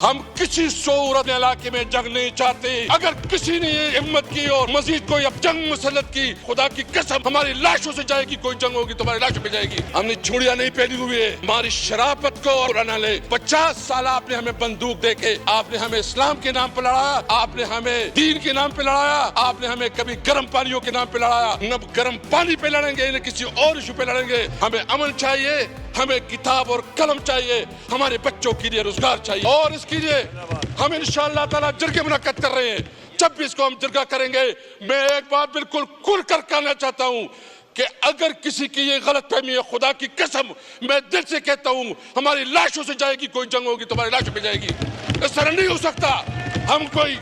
हम किसी सूरत इलाके में जंग नहीं चाहते। अगर किसी ने ये हिम्मत की और मजीद कोई अब जंग मुसल्लत की, खुदा की कसम हमारी लाशों से जाएगी। कोई जंग होगी तो हमारी लाशों पे जाएगी। हमने चूड़ियां नहीं पहनी हुई है। हमारी शराफत को और न ले। 50 साल आपने हमें बंदूक देके, आपने हमें इस्लाम के नाम पे लड़ाया, आपने हमें दीन के नाम पे लड़ाया, आपने हमें कभी गर्म पानियों के नाम पे लड़ाया। न गर्म पानी पे लड़ेंगे न किसी और इशू पे लड़ेंगे। हमें अमन चाहिए, हमें किताब और कलम चाहिए, हमारे बच्चों के लिए रोजगार चाहिए। और इसके लिए हम इंशाअल्लाह ताला जरगे मुनक्कद कर रहे हैं। जब भी इसको हम जरगा करेंगे, मैं एक बात बिल्कुल खुल कर कहना चाहता हूं कि अगर किसी की ये गलत फहमी है, खुदा की कसम मैं दिल से कहता हूं, हमारी लाशों से जाएगी। कोई जंग होगी तो हमारी लाशों पे जाएगी। इस तरह नहीं हो सकता। हम कोई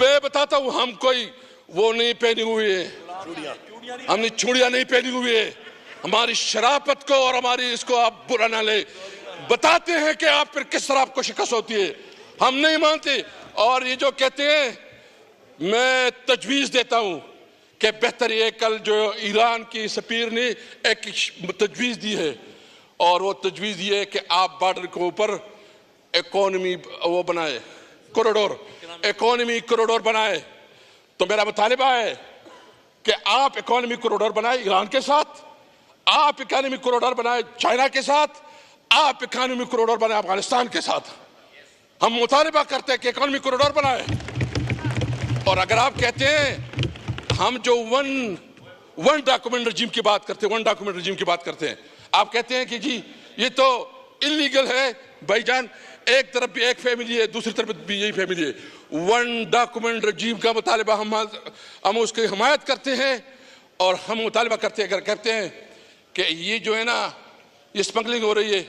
मैं बताता हूं, हम कोई वो नहीं पहनी हुई है, हमने चूड़ियां नहीं पहनी हुई है। हमारी शराफत को और हमारी इसको आप बुरा ना ले। बताते हैं कि आप फिर किस तरह आपको शिकस्त होती है, हम नहीं मानते। और ये जो कहते हैं, मैं तजवीज देता हूं कि बेहतर ये, कल जो ईरान की सफीर ने एक तजवीज दी है, और वो तजवीज ये है कि आप बॉर्डर के ऊपर इकोनॉमी वो बनाए, कॉरिडोर, इकोनॉमी कॉरिडोर बनाए। तो मेरा मुतालिबा है कि आप इकोनॉमी कॉरिडोर बनाए ईरान के साथ, आप इकोनॉमी कॉरिडोर बनाए चाइना के साथ, आप इकोनॉमी कॉरिडोर बनाए अफगानिस्तान के साथ। हम मुतालिबा करते हैं कि इकोनॉमी कॉरिडोर बनाए। और अगर आप कहते हैं हम जो वन डॉक्यूमेंट रजीम की बात करते हैं, वन डॉक्यूमेंट रजीम की बात करते हैं, आप कहते हैं कि जी ये तो इलीगल है। भाईजान, एक तरफ भी एक फैमिली है, दूसरी तरफ भी यही फैमिली है। वन डॉक्यूमेंट रजीम का मुतालिबा हम उसकी हिमायत करते हैं। और हम मुतालिबा करते हैं, अगर कहते हैं कि ये जो है ना, ये स्मगलिंग हो रही है।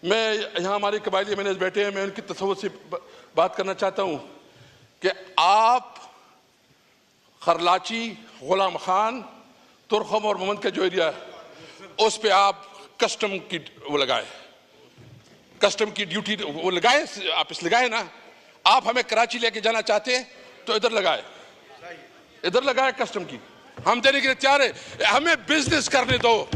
मैं यहाँ हमारे कबायली मैनेज बैठे हैं, मैं उनकी तसव्वुर से बात करना चाहता हूँ कि आप खरलाची, गुलाम खान, तुरखम और मोहम्मद का जो एरिया है, उस पर आप कस्टम की वो लगाए, कस्टम की ड्यूटी वो लगाए, आप इस लगाए ना। आप हमें कराची लेके जाना चाहते हैं तो इधर लगाए कस्टम की, हम देने के लिए तैयार है। हमें बिजनेस करने दो,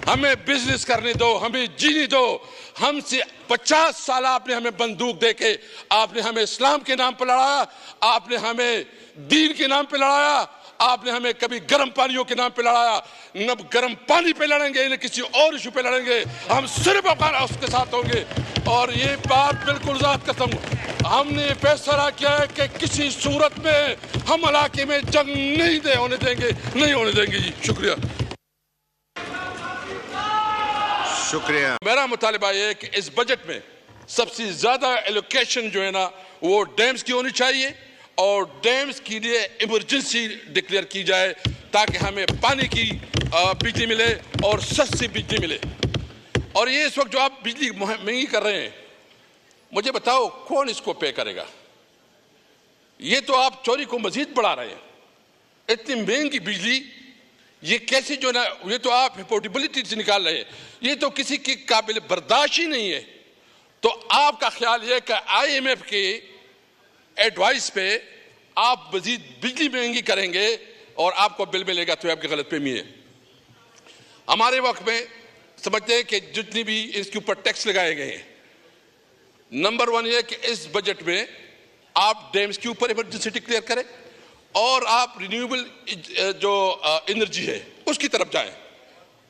हमें बिजनेस करने दो, हमें जीने दो। हमसे 50 साल आपने हमें बंदूक देके, आपने हमें इस्लाम के नाम पर लड़ाया, आपने हमें दीन के नाम पे लड़ाया, आपने हमें कभी गर्म पानियों के नाम पे लड़ाया। न गर्म पानी पे लड़ेंगे न किसी और इशू पे लड़ेंगे। हम सिर्फ उसके साथ होंगे। और ये बात बिल्कुल ज़ात कसम, हमने फैसला किया है कि किसी सूरत में हम इलाके में जंग नहीं होने देंगे जी। शुक्रिया। मेरा मुतालिबा ये है कि इस बजट में सबसे ज्यादा एलोकेशन जो है ना, वो डैम्स की होनी चाहिए। और डैम्स के लिए इमरजेंसी डिक्लेयर की जाए, ताकि हमें पानी की बिजली मिले और सस्ती बिजली मिले। और ये इस वक्त जो आप बिजली महंगी कर रहे हैं, मुझे बताओ कौन इसको पे करेगा? ये तो आप चोरी को मजीद बढ़ा रहे हैं। इतनी महंगी बिजली, ये कैसे जो ना, ये तो आप पोर्टेबिलिटी से निकाल रहे हैं। ये तो किसी की काबिल बर्दाश्त ही नहीं है। तो आपका ख्याल ये कि IMF के एडवाइस पे आप मजीद बिजली महंगी करेंगे और आपको बिल मिलेगा, तो आपकी गलतफहमी है। हमारे वक्त में समझते हैं कि जितनी भी इसके ऊपर टैक्स लगाए गए हैं, नंबर 1 ये कि इस बजट में आप डैम्स के ऊपर इमरजेंसी डिक्लेयर करें और आप रिन्यूएबल जो एनर्जी है उसकी तरफ जाएं,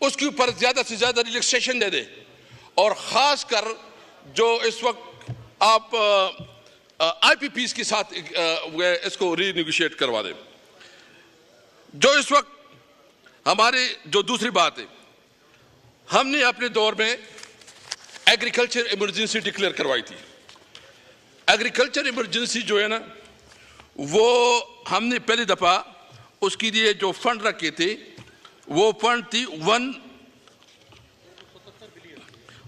उसके ऊपर ज्यादा से ज्यादा रिलैक्सेशन दे दें। और खासकर जो इस वक्त आप IPPs के साथ इसको रीनेगोशिएट करवा दें। जो इस वक्त हमारे जो दूसरी बात है, हमने अपने दौर में एग्रीकल्चर इमरजेंसी डिक्लेयर करवाई थी। एग्रीकल्चर इमरजेंसी जो है ना, वो हमने पहली दफा उसके लिए जो फंड रखे थे, वो फंड थी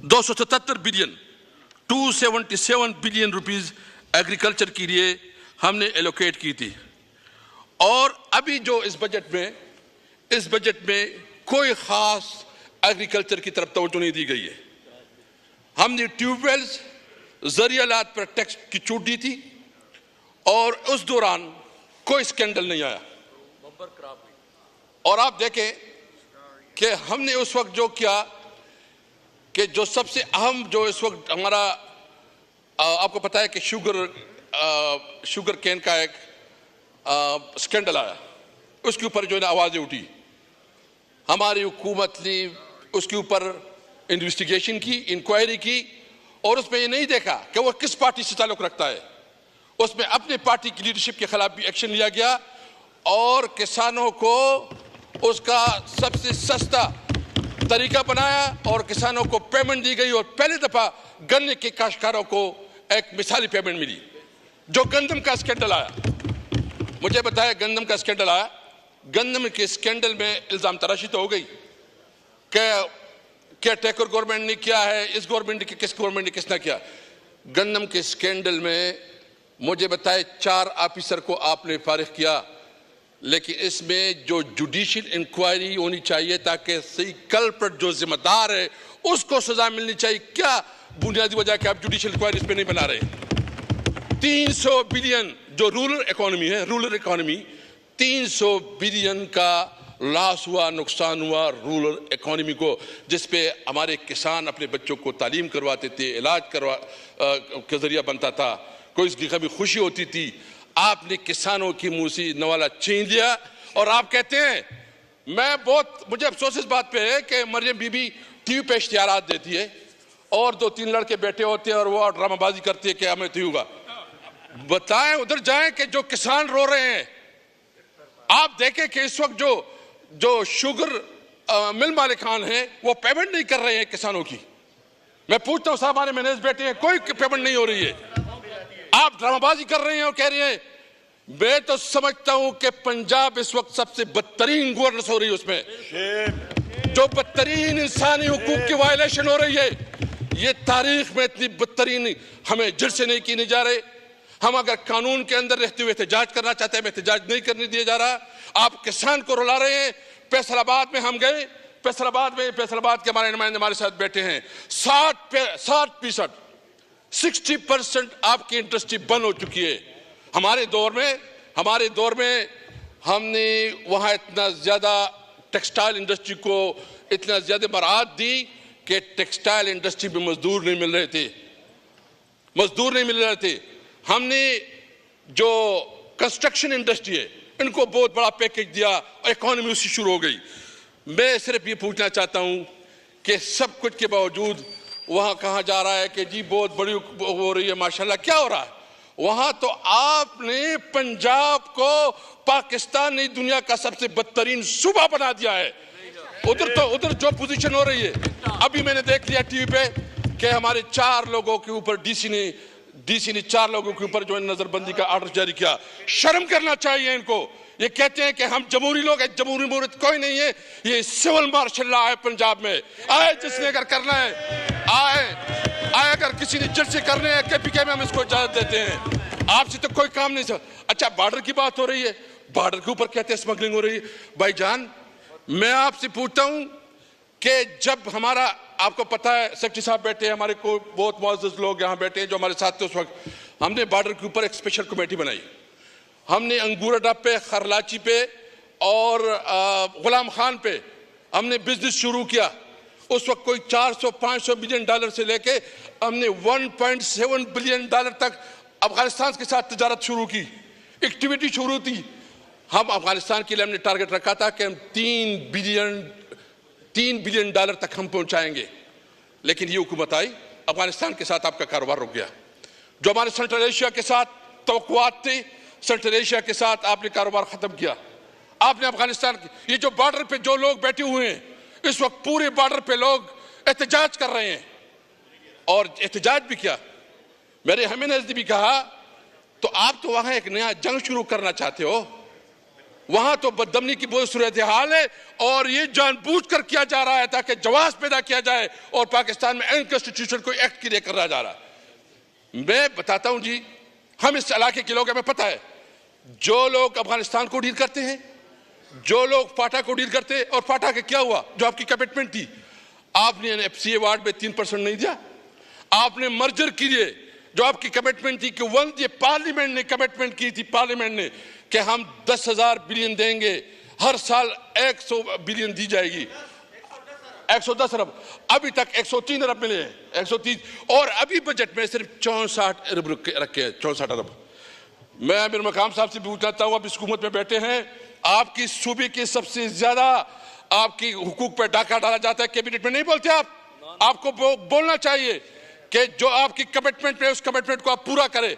277 बिलियन 277 बिलियन रुपीस एग्रीकल्चर के लिए हमने एलोकेट की थी। और अभी जो इस बजट में कोई खास एग्रीकल्चर की तरफ तवज्जो नहीं दी गई है। हमने ट्यूबवेल्स, ज़रियालात पर टैक्स की छूट दी थी और उस दौरान कोई स्कैंडल नहीं आया। और आप देखें कि हमने उस वक्त जो किया कि जो सबसे अहम जो इस वक्त हमारा आपको पता है कि शुगर केन का एक स्कैंडल आया, उसके ऊपर जो है ना आवाज़ें उठी। हमारी हुकूमत ने उसके ऊपर इन्वेस्टिगेशन की, इंक्वायरी की और उसमें ये नहीं देखा कि वो किस पार्टी से ताल्लुक़ रखता है। उसमें अपने पार्टी की लीडरशिप के खिलाफ भी एक्शन लिया गया और किसानों को उसका सबसे सस्ता तरीका बनाया और किसानों को पेमेंट दी गई और पहली दफ़ा गन्ने के काश्तकारों को एक मिसाली पेमेंट मिली। जो गंदम का स्कैंडल आया, मुझे बताया गंदम का स्कैंडल आया, गंदम के स्कैंडल में इल्ज़ाम तराशी तो हो गई कि क्या टेकर गवर्नमेंट ने किया है, इस गवर्नमेंट ने, किस गवर्नमेंट ने किसने किया। गंदम के स्कैंडल में मुझे बताए 4 ऑफिसर को आपने फारिग किया, लेकिन इसमें जो जुडिशियल इंक्वायरी होनी चाहिए ताकि सही कल्प्रिट जो जिम्मेदार है उसको सजा मिलनी चाहिए। क्या बुनियादी वजह कि आप जुडिशियल इंक्वायरी इस पर नहीं बना रहे। 300 बिलियन जो रूरल इकोनॉमी 300 बिलियन का लॉस हुआ, नुकसान हुआ रूरल इकोनॉमी को, जिसपे हमारे किसान अपने बच्चों को तालीम करवाते थे, इलाज के जरिया बनता था, कोई इसकी कभी खुशी होती थी। आपने किसानों की मुंह से नवाला छीन लिया और आप कहते हैं, मुझे अफसोस इस बात पे है कि मरियम बीबी टीवी पे इश्तिहारात देती है और 2-3 लड़के बैठे होते हैं और वो ड्रामाबाजी करती है कि हमें तो होगा। बताएं, उधर जाएं कि जो किसान रो रहे हैं। आप देखें कि इस वक्त जो शुगर मिल मालिकान हैं वो पेमेंट नहीं कर रहे हैं किसानों की। मैं पूछता हूं, साहब हमारे मैनेजर बैठे हैं, कोई पेमेंट नहीं हो रही है। आप ड्रामाबाजी कर रहे हैं और कह रहे हैं। मैं तो समझता हूं कि पंजाब इस वक्त सबसे बदतरीन गवर्नेंस हो रही है, उसमें जो बदतरीन इंसानी हुकूक की वायलेशन हो रही है। ये तारीख में इतनी बदतरीन हमें जड़ से नहीं की नहीं जा रहे। हम अगर कानून के अंदर रहते हुए एहतजाज करना चाहते हैं, एहतजाज नहीं करने दिया जा रहा। आप किसान को रुला रहे हैं। फैसलाबाद में हम गए, फैसलाबाद के हमारे नुमाइंदे हमारे साथ बैठे हैं। 60% 60% आपकी इंडस्ट्री बंद हो चुकी है। हमारे दौर में हमने वहां इतना ज्यादा टेक्सटाइल इंडस्ट्री को इतना ज्यादा मराहत दी कि टेक्सटाइल इंडस्ट्री में मजदूर नहीं मिल रहे थे। हमने जो कंस्ट्रक्शन इंडस्ट्री है इनको बहुत बड़ा पैकेज दिया, इकोनॉमी उससे शुरू हो गई। मैं सिर्फ ये पूछना चाहता हूं कि सब कुछ के बावजूद वहां कहा जा रहा है कि जी बहुत बड़ी हो रही है, माशाल्लाह। क्या हो रहा है वहां? तो आपने पंजाब को पाकिस्तान ने दुनिया का सबसे बदतरीन सूबा बना दिया है। उधर जो पोजीशन हो रही है, अभी मैंने देख लिया टीवी पे कि हमारे 4 लोगों के ऊपर डीसी ने 4 लोगों के ऊपर जो है नजरबंदी का ऑर्डर जारी किया। शर्म करना चाहिए इनको। ये कहते हैं कि हम जमहूरी लोग हैं, जमहूरी मुहूर्त कोई नहीं है। ये सिविल मार्शल लॉ है पंजाब में। आए जिसने अगर करना है आए अगर किसी ने जज से करने हैं KPK में हम इसको इजाजत देते हैं। आपसे तो कोई काम नहीं सर। अच्छा, बॉर्डर की बात हो रही है, बॉर्डर के ऊपर कहते हैं स्मगलिंग हो रही है। भाईजान, मैं आपसे पूछता हूं कि जब हमारा, आपको पता है सेक्रेटरी साहब बैठे हैं, हमारे को बहुत मुअज़्ज़ज़ लोग यहाँ बैठे हैं जो हमारे साथ थे उस वक्त। हमने बॉर्डर के ऊपर एक स्पेशल कमेटी बनाई। हमने अंगूरा पे, खरलाची पे और गुलाम खान पे हमने बिजनेस शुरू किया। उस वक्त कोई 400-500 मिलियन डॉलर से लेके हमने 1.7 बिलियन डॉलर तक अफगानिस्तान के साथ तजारत शुरू की, एक्टिविटी शुरू थी। हम अफगानिस्तान के लिए हमने टारगेट रखा था कि हम 3 बिलियन डॉलर तक हम पहुंचाएंगे, लेकिन ये हुकूमत आई, अफगानिस्तान के साथ आपका कारोबार रुक गया। जो हमारे सेंट्रल एशिया के साथ तवक्कुआत थे, सेंट्रल एशिया के साथ आपने कारोबार खत्म किया। आपने अफगानिस्तान, ये जो बॉर्डर पे जो लोग बैठे हुए हैं इस वक्त पूरे बॉर्डर पे लोग एहतजाज कर रहे हैं और एहतजाज भी किया। मेरे हमें भी कहा, तो आप तो वहां एक नया जंग शुरू करना चाहते हो। वहां तो बददमनी की बहुत सूरत हाल है और ये जानबूझकर किया जा रहा है ताकि जवाब पैदा किया जाए और पाकिस्तान में अनकॉन्स्टिट्यूशनल कोई एक्ट क्रिएट करना जा रहा है। मैं बताता हूं जी, हम इस इलाके के लोग, हमें पता है जो लोग अफगानिस्तान को डील करते हैं, जो लोग फाटा को डील करते हैं, और फाटा के क्या हुआ जो आपकी कमिटमेंट थी? आपने FCA वार्ड में 3% नहीं दिया। आपने मर्जर के लिए जो आपकी कमिटमेंट थी कि ये पार्लियामेंट ने कमिटमेंट की थी, पार्लियामेंट ने कि हम 10,000 बिलियन देंगे, हर साल 100 बिलियन दी जाएगी, 110 अरब, अभी तक 103 अरब मिले हैं, 130, और अभी बजट में सिर्फ 64 अरब रखे हैं, 64 अरब। मैं अमीर मकाम साहब से भी पूछना चाहता हूं, आप इस हुकूमत में बैठे हैं, आपकी सूबे की सबसे ज्यादा आपकी हुकूक पर डाका डाला जाता है, कैबिनेट में नहीं बोलते आप? आपको बोलना चाहिए कि जो आपकी कमिटमेंट है उस कमिटमेंट को आप पूरा करें।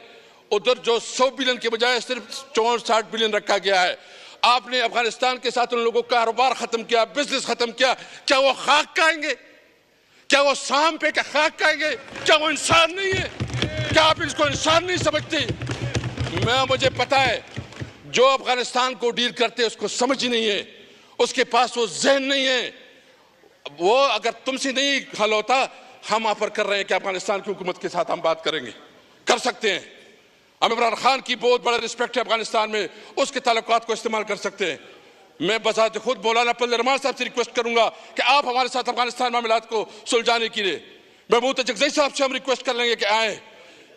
उधर जो 100 बिलियन के बजाय सिर्फ 64 बिलियन रखा गया है। आपने अफगानिस्तान के साथ उन लोगों का कारोबार खत्म किया, बिजनेस खत्म किया। क्या वो खाक खाएंगे? क्या वो शाम पे क्या खाक खाएंगे? क्या वो इंसान नहीं है? क्या आप इसको इंसान नहीं समझते? मुझे पता है जो अफगानिस्तान को डील करते उसको समझ ही नहीं है, उसके पास वो जहन नहीं है। वो अगर तुमसे नहीं हल होता, हम ऑफर कर रहे हैं कि अफगानिस्तान की हुकूमत के साथ हम बात करेंगे, कर सकते हैं। हम इमरान खान की बहुत बड़ा रिस्पेक्ट है अफगानिस्तान में, उसके ताल्लुकात को इस्तेमाल कर सकते हैं। मैं बजाते खुद मौलाना फजल रहमान साहब से रिक्वेस्ट करूंगा कि आप हमारे साथ अफगानिस्तान मामलात को सुलझाने के लिए, महमूद जगजई साहब से हम रिक्वेस्ट कर लेंगे कि आए।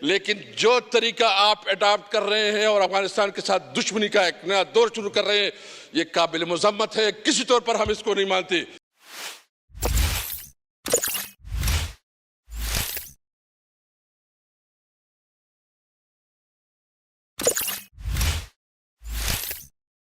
लेकिन जो तरीका आप अडॉप्ट कर रहे हैं और अफगानिस्तान के साथ दुश्मनी का एक नया दौर शुरू कर रहे हैं, ये काबिल मुज़म्मत है, किसी तौर पर हम इसको नहीं मानते।